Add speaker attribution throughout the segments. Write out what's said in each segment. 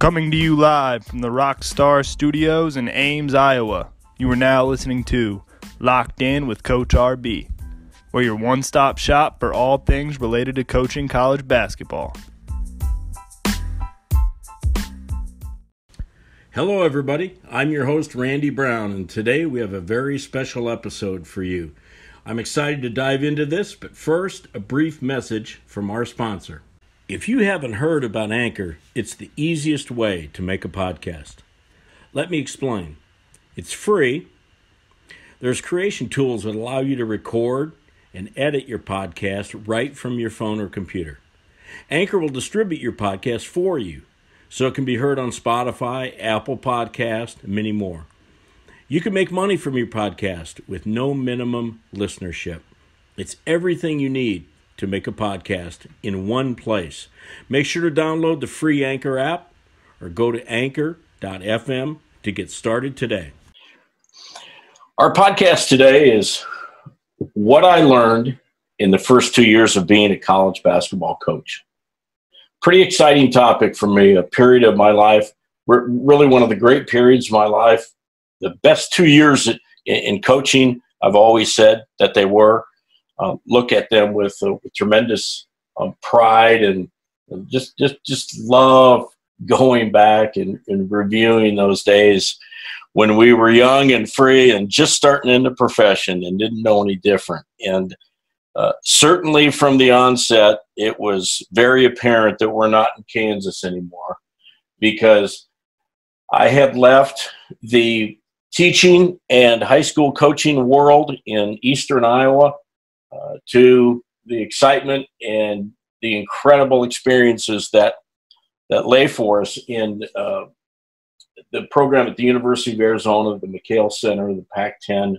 Speaker 1: Coming to you live from the Rockstar Studios in Ames, Iowa. You are now listening to Locked In with Coach RB. We're your one-stop shop for all things related to coaching college basketball.
Speaker 2: Hello everybody, I'm your host Randy Brown, and today we have a very special episode for you. I'm excited to dive into this, but first, a brief message from our sponsor. If you haven't heard about Anchor, it's the easiest way to make a podcast. Let me explain. It's free. There's creation tools that allow you to record and edit your podcast right from your phone or computer. Anchor will distribute your podcast for you, so it can be heard on Spotify, Apple Podcast, and many more. You can make money from your podcast with no minimum listenership. It's everything you need to make a podcast in one place. Make sure to download the free Anchor app or go to anchor.fm to get started today. Our podcast today is what I learned in the first 2 years of being a college basketball coach. Pretty exciting topic for me, a period of my life, really one of the great periods of my life. The best 2 years in coaching, I've always said that they were. Look at them with tremendous pride and just love going back and reviewing those days when we were young and free and just starting in the profession and didn't know any different. And certainly from the onset, it was very apparent that we're not in Kansas anymore, because I had left the teaching and high school coaching world in eastern Iowa to the excitement and the incredible experiences that lay for us in the program at the University of Arizona, the McKale Center, the Pac-10,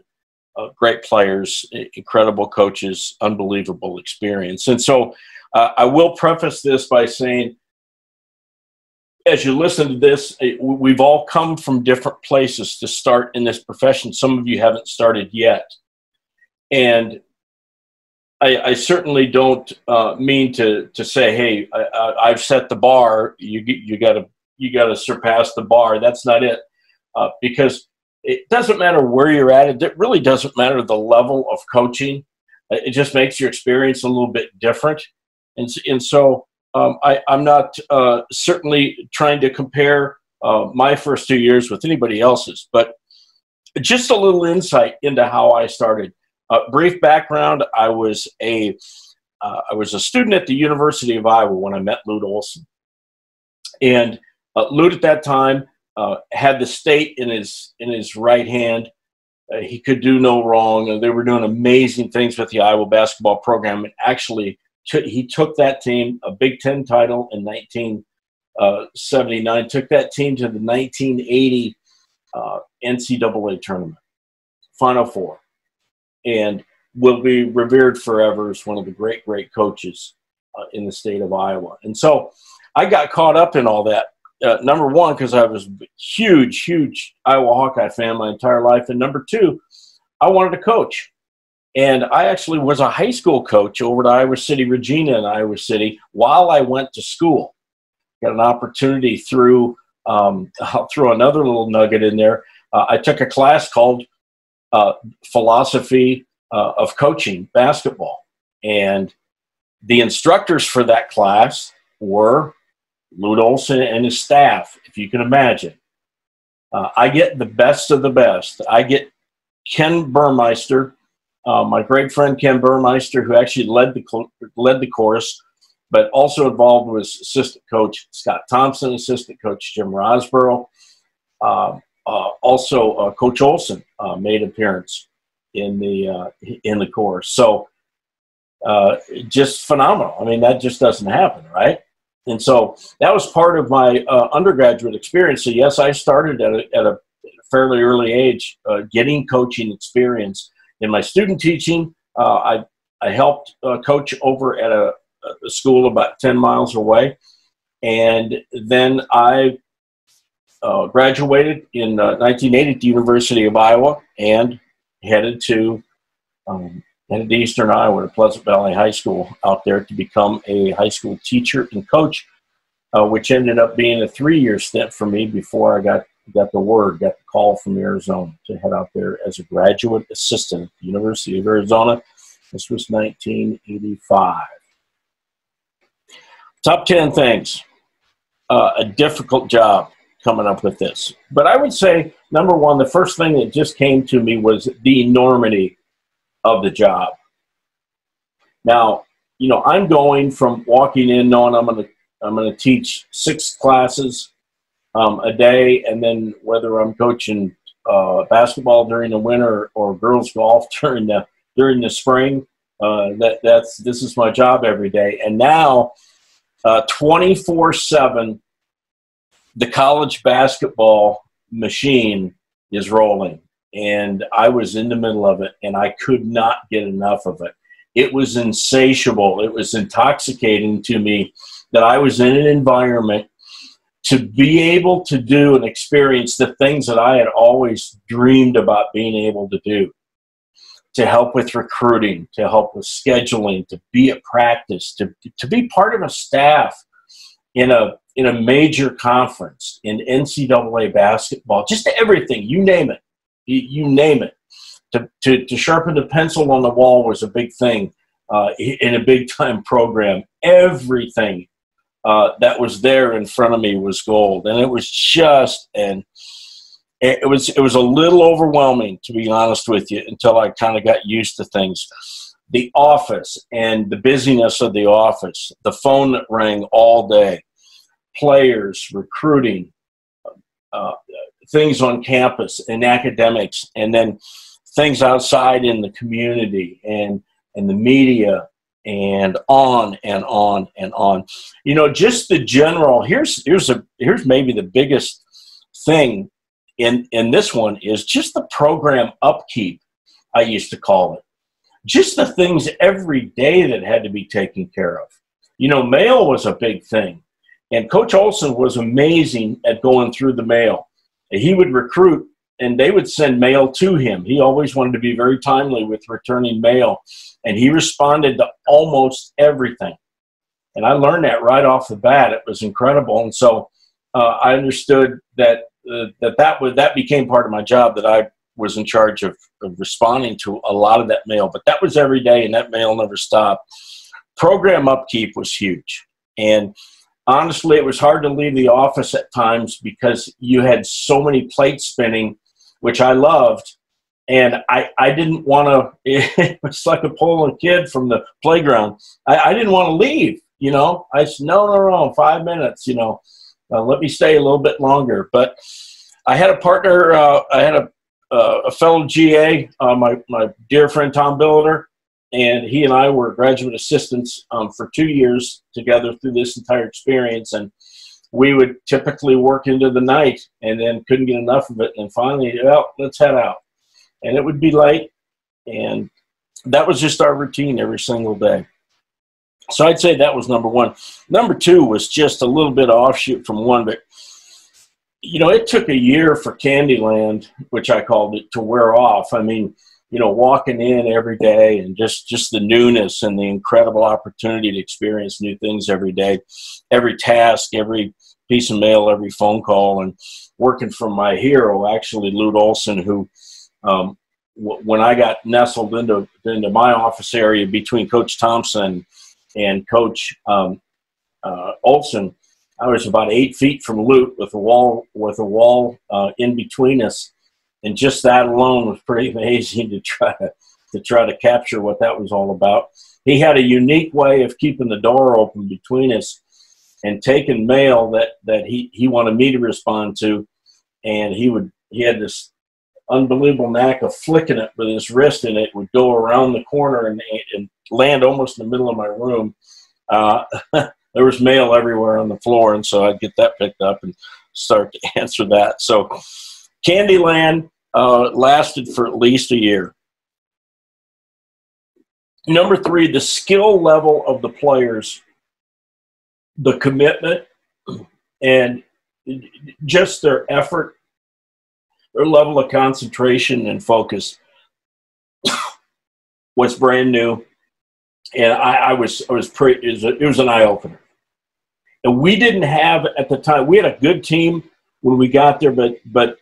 Speaker 2: great players, incredible coaches, unbelievable experience. And so I will preface this by saying, as you listen to this, we've all come from different places to start in this profession. Some of you haven't started yet. And I certainly don't mean to say, hey, I've set the bar. You got to surpass the bar. That's not it, because it doesn't matter where you're at. It really doesn't matter the level of coaching. It just makes your experience a little bit different. And so I'm not certainly trying to compare my first 2 years with anybody else's, but just a little insight into how I started. Brief background: I was a student at the University of Iowa when I met Lute Olson, and Lute at that time had the state in his right hand. He could do no wrong. They were doing amazing things with the Iowa basketball program, and actually he took that team, a Big Ten title in 1979, took that team to the 1980 NCAA tournament, Final Four, and will be revered forever as one of the great, great coaches in the state of Iowa. And so I got caught up in all that, number one, because I was a huge, huge Iowa Hawkeye fan my entire life, and number two, I wanted to coach. And I actually was a high school coach over at Iowa City, Regina in Iowa City, while I went to school. Got an opportunity through, I'll throw another little nugget in there. I took a class called Philosophy of Coaching Basketball. And the instructors for that class were Lute Olson and his staff, if you can imagine. I get the best of the best. I get Ken Burmeister, my great friend Ken Burmeister, who actually led the course, but also involved was assistant coach Scott Thompson, assistant coach Jim Rosborough. Also, Coach Olson made an appearance in the course. So just phenomenal. I mean, that just doesn't happen, right? And so that was part of my undergraduate experience. So yes, I started at a fairly early age getting coaching experience. In my student teaching, I helped coach over at a school about 10 miles away. And then I graduated in 1980 at the University of Iowa and headed to Eastern Iowa to Pleasant Valley High School out there to become a high school teacher and coach
Speaker 3: which ended up being a 3-year stint for me before I got the call from Arizona to head out there as a graduate assistant at the University of Arizona. This was 1985. Top 10 things. A difficult job coming up with this. But I would say, number one, the first thing that just came to me was the enormity of the job. Now, I'm going from walking in knowing I'm going to teach 6 classes a day, and then whether I'm coaching basketball during the winter or girls golf during the spring, this is my job every day. And now 24/7, the college basketball machine is rolling, and I was in the middle of it, and I could not get enough of it. It was insatiable. It was intoxicating to me that I was in an environment to be able to do and experience the things that I had always dreamed about being able to do, to help with recruiting, to help with scheduling, to be at practice, to be part of a staff in a major conference in NCAA basketball, just everything, you name it. You name it. To sharpen the pencil on the wall was a big thing in a big-time program. Everything that was there in front of me was gold, and it was just it was a little overwhelming, to be honest with you, until I kind of got used to things. The office and the busyness of the office, the phone that rang all day, players, recruiting, things on campus and academics, and then things outside in the community and the media, and on and on and on. Just the general, here's maybe the biggest thing in this one is just the program upkeep, I used to call it. Just the things every day that had to be taken care of. Mail was a big thing. And Coach Olson was amazing at going through the mail. He would recruit, and they would send mail to him. He always wanted to be very timely with returning mail, and he responded to almost everything. And I learned that right off the bat. It was incredible. And so I understood that that became part of my job, that I was in charge of responding to a lot of that mail. But that was every day, and that mail never stopped. Program upkeep was huge. And honestly, it was hard to leave the office at times because you had so many plates spinning, which I loved. And I didn't want to, it was like a pulling a kid from the playground. I didn't want to leave, I said, no, 5 minutes, let me stay a little bit longer. But I had a partner, I had a fellow GA, my dear friend Tom Billiter, and he and I were graduate assistants for 2 years together through this entire experience. And we would typically work into the night and then couldn't get enough of it. And finally, well, let's head out. And it would be late. And that was just our routine every single day. So I'd say that was number one. Number two was just a little bit of offshoot from one, but it took a year for Candyland, which I called it, to wear off. I mean, walking in every day and just the newness and the incredible opportunity to experience new things every day, every task, every piece of mail, every phone call, and working for my hero, actually, Lute Olson, who, when I got nestled into my office area between Coach Thompson and Coach Olson, I was about 8 feet from Lute with a wall in between us. And just that alone was pretty amazing to try to capture what that was all about. He had a unique way of keeping the door open between us and taking mail that he wanted me to respond to, and he had this unbelievable knack of flicking it with his wrist, and it would go around the corner and land almost in the middle of my room. There was mail everywhere on the floor, and so I'd get that picked up and start to answer that. So Candyland lasted for at least a year. Number three, the skill level of the players, the commitment, and just their effort, their level of concentration and focus was brand new. And it was an eye-opener. And we didn't have at the time. We had a good team when we got there, but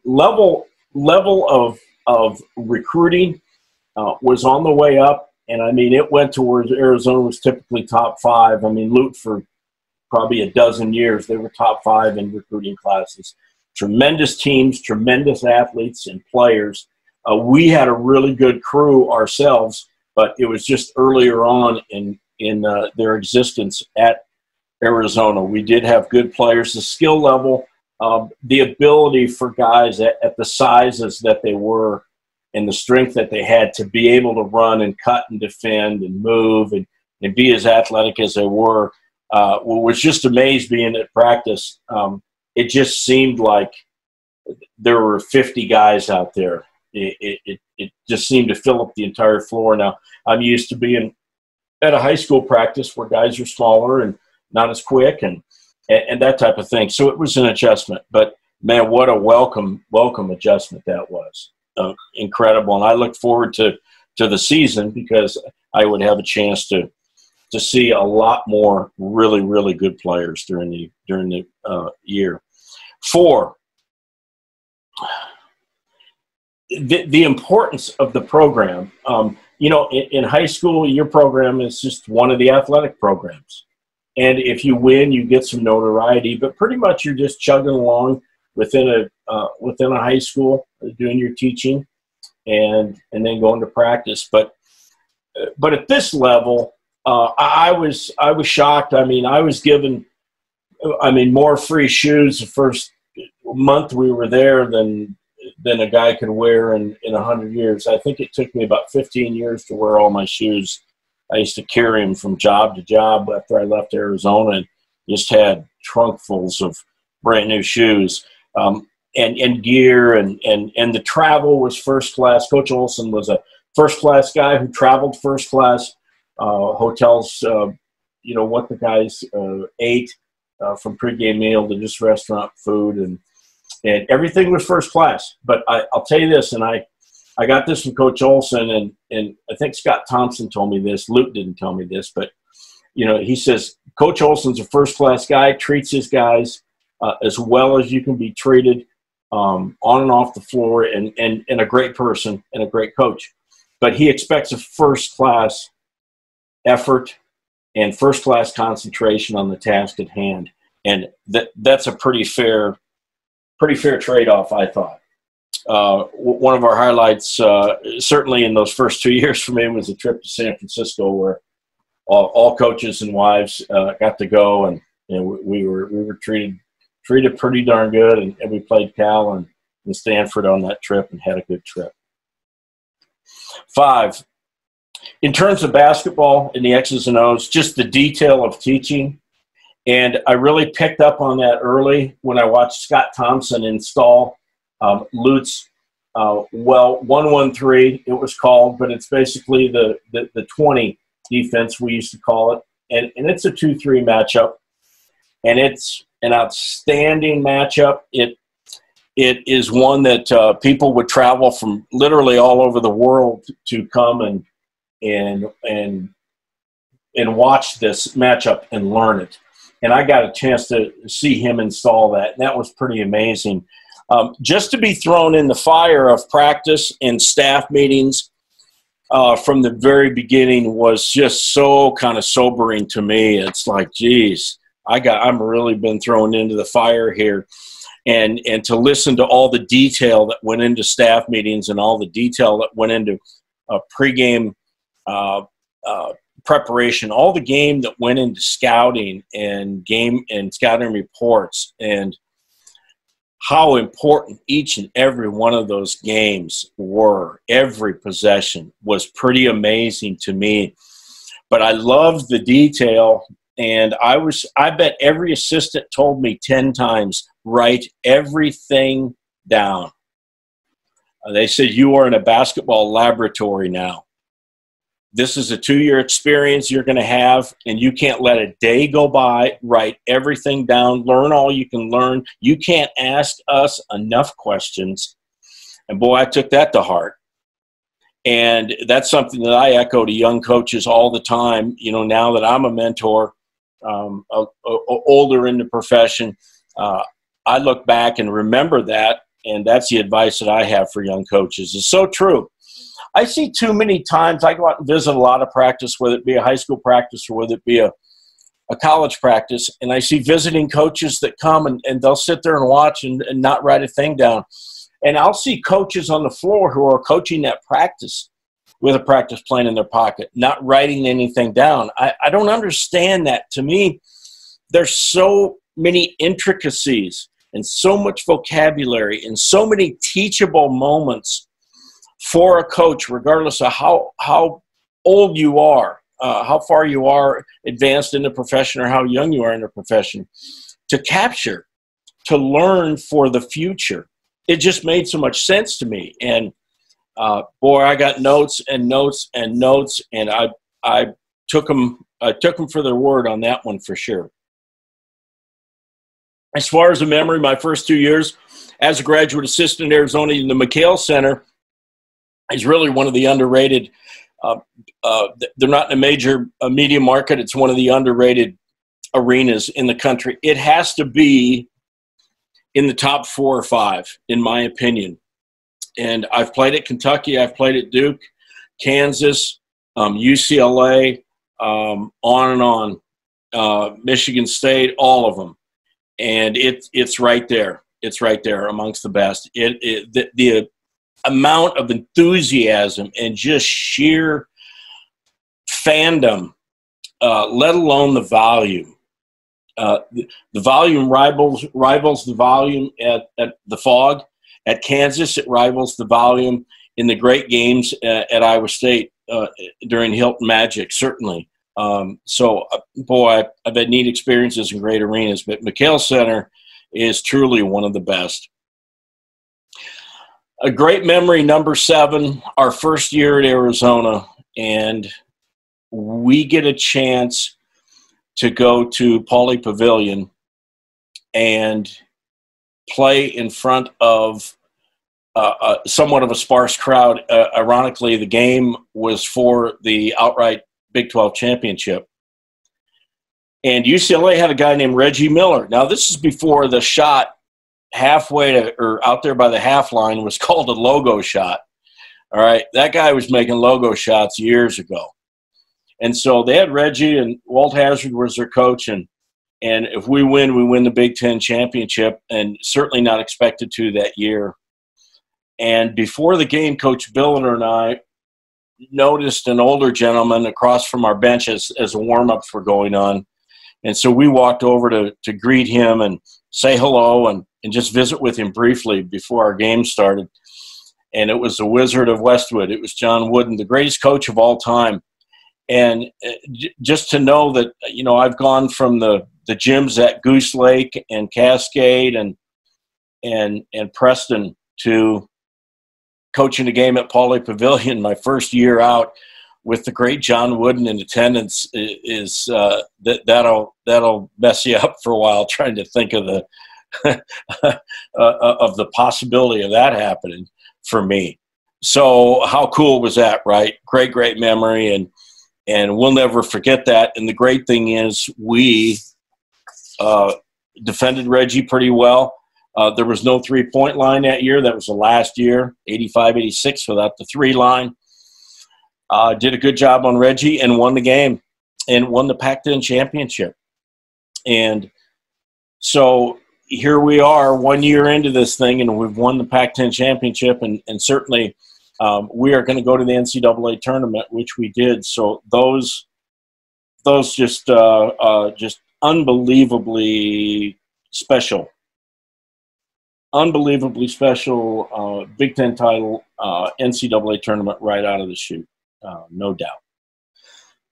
Speaker 3: level of recruiting was on the way up. And I mean, it went to where Arizona was typically top 5. I mean, Lute for probably a dozen years, they were top 5 in recruiting classes. Tremendous teams, tremendous athletes and players. We had a really good crew ourselves, but it was just earlier on in their existence at Arizona. We did have good players. The skill level, the ability for guys at the sizes that they were and the strength that they had to be able to run and cut and defend and move and be as athletic as they were, was just amazed being at practice. It just seemed like there were 50 guys out there. It just seemed to fill up the entire floor. Now, I'm used to being at a high school practice where guys are smaller and not as quick and that type of thing. So it was an adjustment. But, man, what a welcome adjustment that was. Incredible. And I look forward to the season because I would have a chance to see a lot more really, really good players during the year. 4, the importance of the program. In high school, your program is just one of the athletic programs. And if you win, you get some notoriety. But pretty much you're just chugging along within a high school, doing your teaching, and then going to practice. But at this level, I was shocked. I mean, I was given, more free shoes the first month we were there than a guy could wear in 100 years. I think it took me about 15 years to wear all my shoes. I used to carry them from job to job after I left Arizona and just had trunkfuls of brand new shoes and gear and the travel was first class. Coach Olson was a first class guy who traveled first class. Hotels, what the guys ate from pregame meal to just restaurant food and everything was first class. But I'll tell you this, and I got this from Coach Olson, and I think Scott Thompson told me this. Luke didn't tell me this, but, he says, Coach Olson's a first-class guy, treats his guys as well as you can be treated on and off the floor, and a great person and a great coach. But he expects a first-class effort and first-class concentration on the task at hand. And that's a pretty fair trade-off, I thought. One of our highlights, certainly in those first 2 years for me, was a trip to San Francisco where all coaches and wives got to go, and we were treated pretty darn good, and we played Cal and Stanford on that trip and had a good trip. 5, in terms of basketball and the X's and O's, just the detail of teaching. And I really picked up on that early when I watched Scott Thompson install Lute's 1-1-3, it was called, but it's basically the 20 defense, we used to call it. And it's a 2-3 matchup. And it's an outstanding matchup. It is one that people would travel from literally all over the world to come and watch this matchup and learn it. And I got a chance to see him install that, and that was pretty amazing. Just to be thrown in the fire of practice and staff meetings from the very beginning was just so kind of sobering to me. It's like, geez, I'm really been thrown into the fire here. And to listen to all the detail that went into staff meetings and all the detail that went into pregame preparation, all the game that went into scouting and scouting reports, and how important each and every one of those games were. Every possession was pretty amazing to me. But I loved the detail, and I bet every assistant told me 10 times, write everything down. They said, you are in a basketball laboratory now. This is a 2-year experience you're going to have, and you can't let a day go by. Write everything down. Learn all you can learn. You can't ask us enough questions. And, boy, I took that to heart. And that's something that I echo to young coaches all the time, now that I'm a mentor. older in the profession, I look back and remember that, and that's the advice that I have for young coaches. It's so true. I see too many times, I go out and visit a lot of practice, whether it be a high school practice or whether it be a college practice, and I see visiting coaches that come and they'll sit there and watch and not write a thing down. And I'll see coaches on the floor who are coaching that practice with a practice plan in their pocket, not writing anything down. I don't understand that. To me, there's so many intricacies and so much vocabulary and so many teachable moments for a coach, regardless of how old you are, how far you are advanced in the profession or how young you are in the profession, to capture, to learn for the future. It just made so much sense to me. And boy, I got notes and notes and notes, and I took them for their word on that one for sure. As far as a memory, my first 2 years as a graduate assistant in Arizona in the McKale Center is really one of the underrated. They're not in a major media market. It's one of the underrated arenas in the country. It has to be in the top 4 or 5, in my opinion. And I've played at Kentucky. I've played at Duke, Kansas, UCLA, on and on, Michigan State, all of them. And it's right there. It's right there amongst the best. The amount of enthusiasm and just sheer fandom, let alone the volume. The volume rivals the volume at the Fog. At Kansas, it rivals the volume in the great games at Iowa State during Hilton Magic, certainly. Boy, I've had neat experiences in great arenas, but McKale Center is truly one of the best. A great memory, number 7, our first year at Arizona, and we get a chance to go to Pauley Pavilion and play in front of somewhat of a sparse crowd. Ironically, the game was for the outright Big 12 championship. And UCLA had a guy named Reggie Miller. Now, this is before the shot halfway to, or out there by the half line was called a logo shot. All right, that guy was making logo shots years ago. And so they had Reggie, and Walt Hazard was their coach, and if we win the Big Ten championship, and certainly not expected to that year. And before the game, Coach Billiter and I noticed an older gentleman across from our bench as warm-ups were going on. And so we walked over to greet him and say hello and just visit with him briefly before our game started. And it was the Wizard of Westwood. It was John Wooden, the greatest coach of all time. And just to know that, you know, I've gone from the gyms at Goose Lake and Cascade and Preston to coaching a game at Pauley Pavilion my first year out with the great John Wooden in attendance is that'll mess you up for a while trying to think of the of the possibility of that happening for me. So how cool was that, right? Great memory, and we'll never forget that. And the great thing is we defended Reggie pretty well. There was no three-point line that year. That was the last year, 85-86, without the 3 line. Did a good job on Reggie and won the game and won the Pac-10 championship. And so here we are 1 year into this thing, and we've won the Pac-10 championship, and certainly we are going to go to the NCAA tournament, which we did. So those just unbelievably special. Unbelievably special Big Ten title, NCAA tournament right out of the chute, no doubt.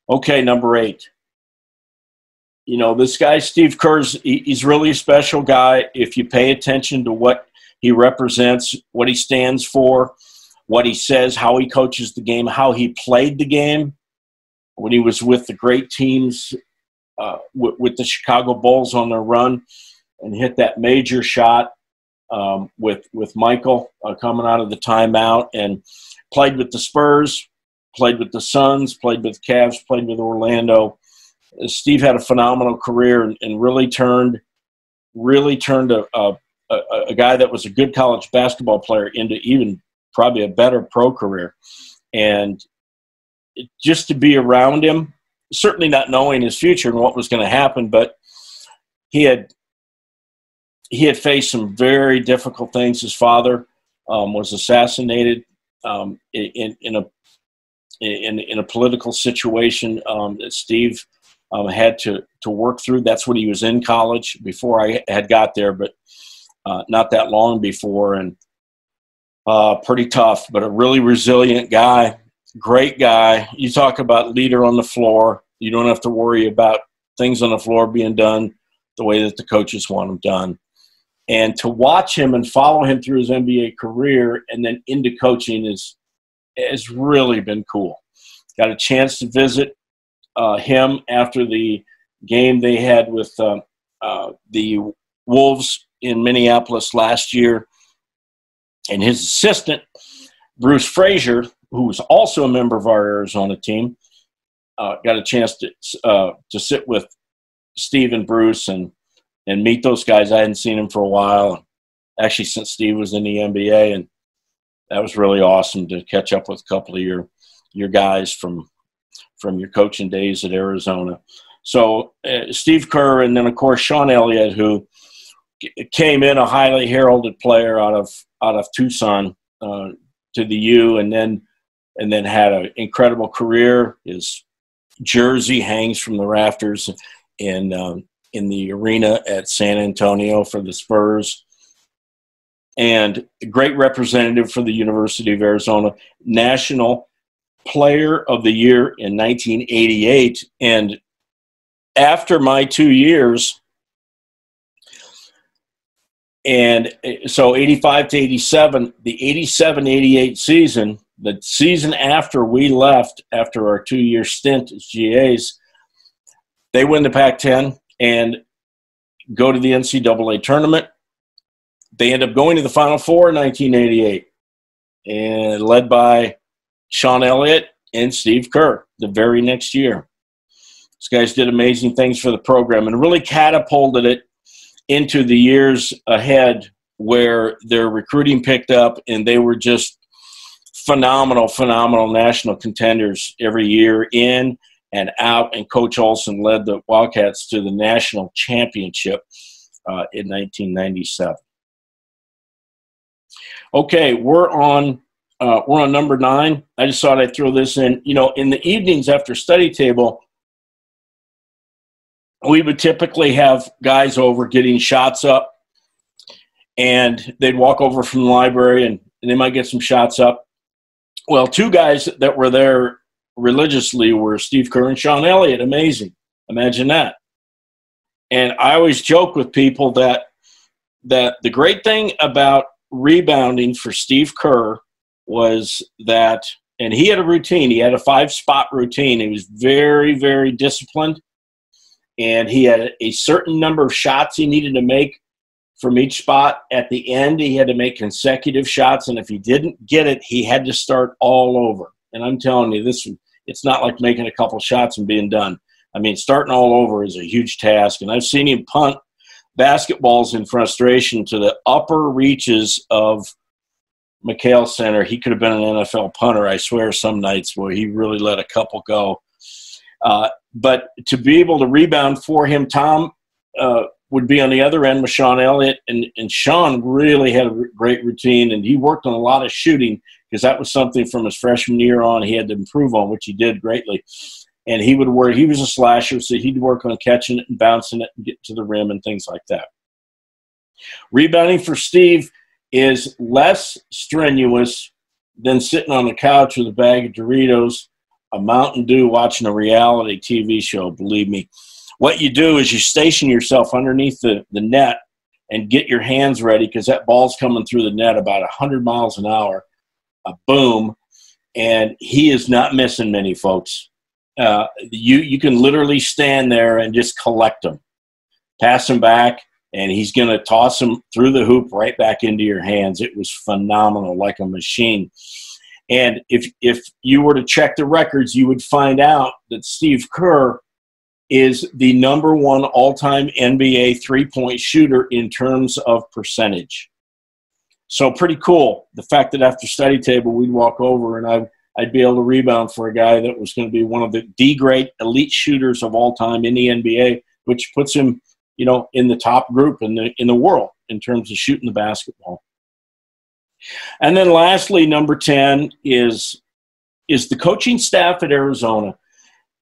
Speaker 3: Okay, number 8. You know, this guy, Steve Kerr, he's really a special guy. If you pay attention to what he represents, what he stands for, what he says, how he coaches the game, how he played the game when he was with the great teams, with the Chicago Bulls on their run, and hit that major shot with Michael coming out of the timeout, and played with the Spurs, played with the Suns, played with Cavs, played with Orlando. Steve had a phenomenal career and really turned a guy that was a good college basketball player into even probably a better pro career. And just to be around him, certainly not knowing his future and what was going to happen, but he had faced some very difficult things. His father was assassinated in a political situation that Steve had to work through. That's when he was in college before I had got there, but not that long before. And pretty tough, but a really resilient guy, great guy. You talk about leader on the floor. You don't have to worry about things on the floor being done the way that the coaches want them done. And to watch him and follow him through his NBA career and then into coaching has really been cool. Got a chance to visit him after the game they had with the Wolves in Minneapolis last year. And his assistant, Bruce Frazier, who was also a member of our Arizona team, got a chance to sit with Steve and Bruce and meet those guys. I hadn't seen them for a while, actually since Steve was in the NBA, and that was really awesome to catch up with a couple of your guys from your coaching days at Arizona. So Steve Kerr, and then of course Sean Elliott, who came in a highly heralded player out of Tucson to the U, and then had an incredible career. His jersey hangs from the rafters in the arena at San Antonio for the Spurs, and a great representative for the University of Arizona, National Player of the Year in 1988. And after my 2 years, and so 85 to 87, the 87-88 season, the season after we left, after our 2-year stint as GAs, they win the Pac-10 and go to the NCAA tournament. They end up going to the Final Four in 1988, and led by Sean Elliott and Steve Kerr the very next year. These guys did amazing things for the program and really catapulted it into the years ahead, where their recruiting picked up and they were just phenomenal national contenders every year, in and out. And Coach Olson led the Wildcats to the national championship in 1997. Okay, we're on number 9. I just thought I'd throw this in. You know, in the evenings after study table, we would typically have guys over getting shots up, and they'd walk over from the library and they might get some shots up. Well, 2 guys that were there religiously were Steve Kerr and Sean Elliott. Amazing. Imagine that. And I always joke with people that the great thing about rebounding for Steve Kerr was that, and he had a routine. He had a 5-spot routine. He was very, very disciplined. And he had a certain number of shots he needed to make from each spot. At the end, he had to make consecutive shots, and if he didn't get it, he had to start all over. And I'm telling you, it's not like making a couple shots and being done. I mean, starting all over is a huge task, and I've seen him punt basketballs in frustration to the upper reaches of McKale Center. He could have been an NFL punter, I swear, some nights where he really let a couple go. But to be able to rebound for him, Tom would be on the other end with Sean Elliott, and Sean really had a great routine, and he worked on a lot of shooting because that was something from his freshman year on he had to improve on, which he did greatly. And he was a slasher, so he'd work on catching it and bouncing it and getting to the rim and things like that. Rebounding for Steve is less strenuous than sitting on the couch with a bag of Doritos, a Mountain Dew, watching a reality TV show. Believe me, what you do is you station yourself underneath the net and get your hands ready, because that ball's coming through the net about 100 miles an hour. A boom, and he is not missing many, folks. You can literally stand there and just collect them, pass them back, and he's going to toss them through the hoop right back into your hands. It was phenomenal, like a machine. And if you were to check the records, you would find out that Steve Kerr is the #1 all-time NBA three-point shooter in terms of percentage. So pretty cool. The fact that after study table, we'd walk over and I'd be able to rebound for a guy that was going to be one of the great elite shooters of all time in the NBA, which puts him, in the top group in the world in terms of shooting the basketball. And then lastly, number 10 is the coaching staff at Arizona.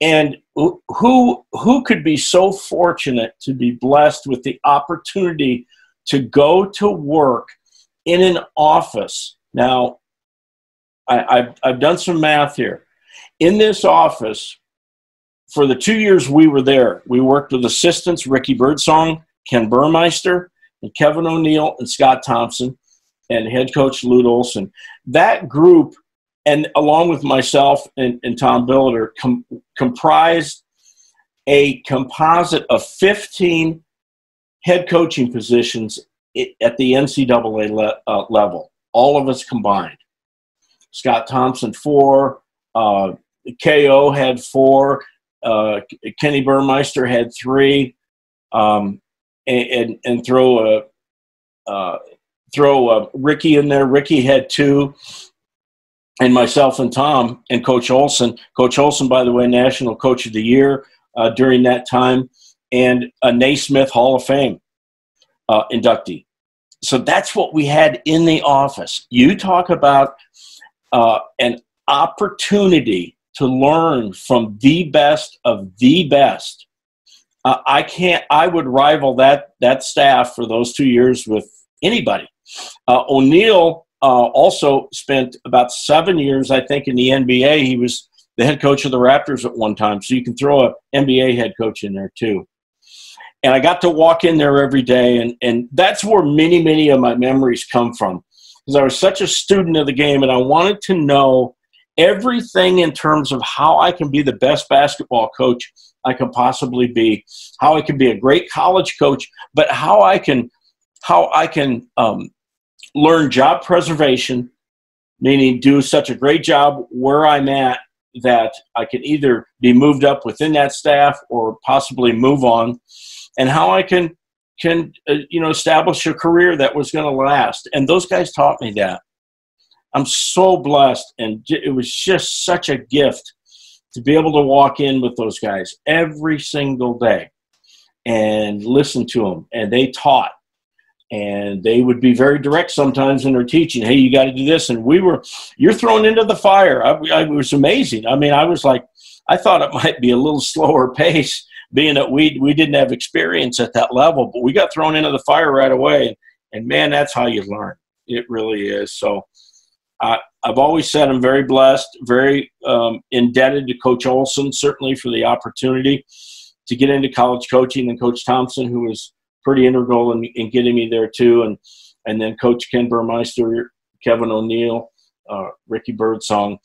Speaker 3: And who could be so fortunate to be blessed with the opportunity to go to work in an office? Now, I've done some math here. In this office, for the 2 years we were there, we worked with assistants Ricky Birdsong, Ken Burmeister, and Kevin O'Neill and Scott Thompson, and head coach Lute Olson. That group, and along with myself and Tom Billiter, comprised a composite of 15 head coaching positions at the NCAA level, all of us combined. Scott Thompson 4, KO had 4, Kenny Burmeister had 3, and throw Ricky in there. Ricky had 2, and myself and Tom and Coach Olson. Coach Olson, by the way, National Coach of the Year during that time, and a Naismith Hall of Fame inductee. So that's what we had in the office. You talk about an opportunity to learn from the best of the best. I would rival that staff for those 2 years with anybody. O'Neill also spent about 7 years, I think, in the NBA. He was the head coach of the Raptors at one time, so you can throw an NBA head coach in there too. And I got to walk in there every day, and that's where many, many of my memories come from, because I was such a student of the game, and I wanted to know everything in terms of how I can be the best basketball coach I could possibly be, how I can be a great college coach, but how I can learn job preservation, meaning do such a great job where I'm at that I can either be moved up within that staff or possibly move on, and how I can establish a career that was going to last. And those guys taught me that. I'm so blessed, and it was just such a gift to be able to walk in with those guys every single day and listen to them. And they taught, and they would be very direct sometimes in their teaching. Hey, you got to do this. And you're thrown into the fire. I was amazing. I mean, I thought it might be a little slower pace, being that we didn't have experience at that level, but we got thrown into the fire right away. And man, that's how you learn. It really is. So I've always said I'm very blessed, very indebted to Coach Olson, certainly for the opportunity to get into college coaching, and Coach Thompson, who was pretty integral in getting me there too, and then Coach Ken Burmeister, Kevin O'Neill, Ricky Birdsong.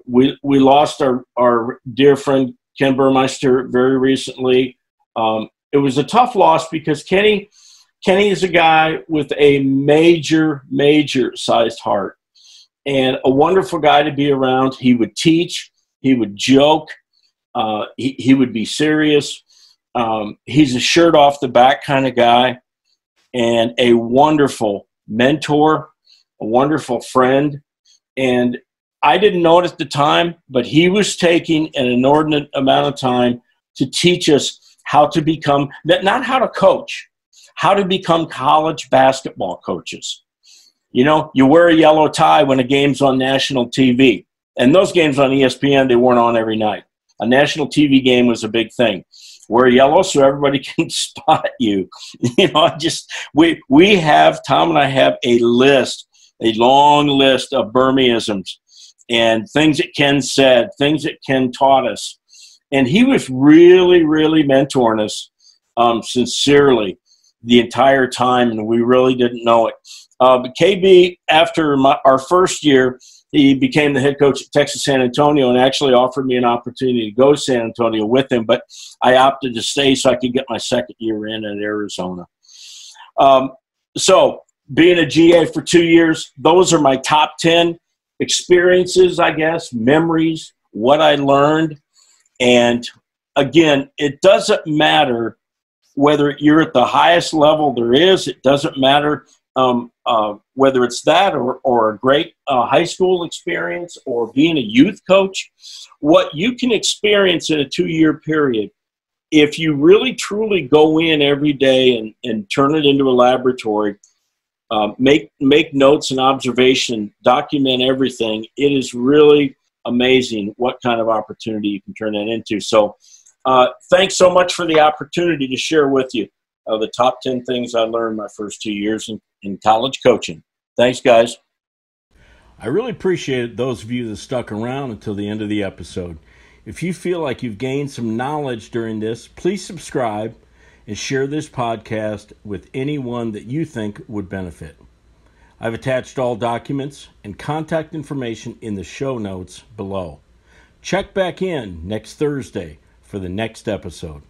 Speaker 3: We lost our dear friend Ken Burmeister very recently. It was a tough loss because Kenny is a guy with a major sized heart, and a wonderful guy to be around. He would teach, he would joke, he would be serious. He's a shirt off the back kind of guy, and a wonderful mentor, a wonderful friend. And I didn't know it at the time, but he was taking an inordinate amount of time to teach us how to become, not how to coach, how to become college basketball coaches. You wear a yellow tie when a game's on national TV. And those games on ESPN, they weren't on every night. A national TV game was a big thing. Wear yellow so everybody can spot you. We have, Tom and I have a long list of Burmeisms and things that Ken said, things that Ken taught us. And he was really mentoring us sincerely the entire time, and we really didn't know it. But KB, after our first year, he became the head coach at Texas San Antonio and actually offered me an opportunity to go to San Antonio with him, but I opted to stay so I could get my second year in at Arizona. So being a GA for 2 years, those are my top 10 experiences, I guess, memories, what I learned. And again, it doesn't matter whether you're at the highest level there is. It doesn't matter whether it's that or a great high school experience or being a youth coach. What you can experience in a 2-year period, if you really truly go in every day and turn it into a laboratory, make notes and observation, document everything, it is really amazing what kind of opportunity you can turn that into. So thanks so much for the opportunity to share with you the top 10 things I learned my first 2 years in college coaching. Thanks, guys.
Speaker 2: I really appreciate those of you that stuck around until the end of the episode. If you feel like you've gained some knowledge during this, please subscribe and share this podcast with anyone that you think would benefit. I've attached all documents and contact information in the show notes below. Check back in next Thursday for the next episode.